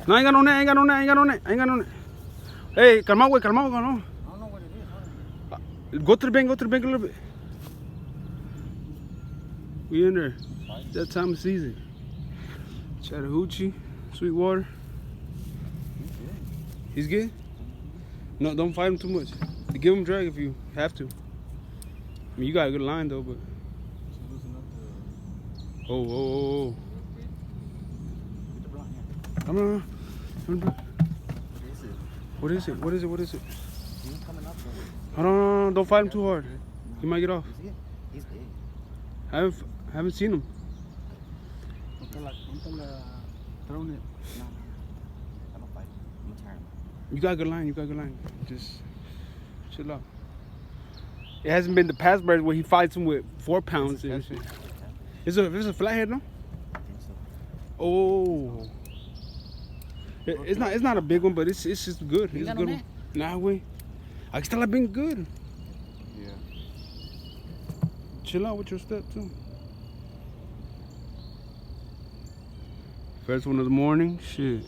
No, I ain't got no net. I ain't got no net. I ain't got no net. I ain't got no net. Hey, calma, güey. Calma, calma. I don't know what it is. Go to the bank. Go to the bank a little bit. We in there. It's that time of season. Chattahoochee, Sweetwater. He's good? No, don't fight him too much. Give him drag if you have to. I mean, you got a good line though, but. Oh. No. What is it? What is it? He's coming up. No. Don't fight him too hard. He might get off. He's big. I haven't seen him. Throwing it. No. I don't fight. I'm tired. You got a good line. Just chill out. It hasn't been the past birds where he fights him with 4 pounds and shit. Is it a flathead, no? I think so. Oh. It's not a big one, but it's just good. It's a good one. Nah, way. Aquí está la being good. Yeah. Chill out with your step too. First one of the morning. Shit.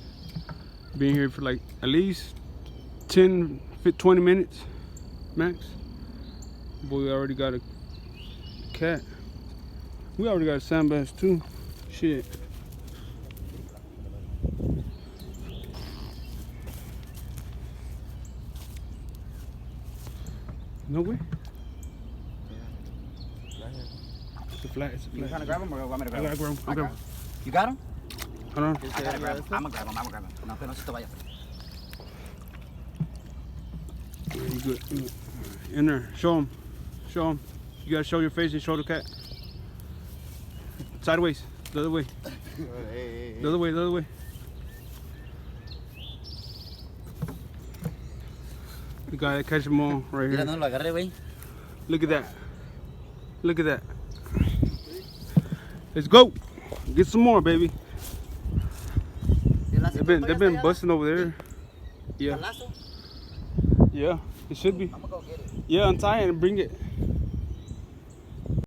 Been here for like at least 10, 20 minutes max. Boy, we already got a cat. We already got a sand bass too. Shit. No way. Yeah. Right here. It's a flat. You trying to grab him or want me to grab him? I grab him. You got him? Hold on. I gotta grab him. I'm gonna grab him. No, pero no se te vaya. Yeah, you good. In there. Show him. You gotta show your face and show the cat. Sideways. The other way. Hey. The other way. The guy that catch them all right here. Mira, no lo agarré, güey. Look at that. Let's go. Get some more, baby. They've been busting over there. Yeah. Yeah, it should be. I'm gonna go get it. Yeah, untie it and bring it.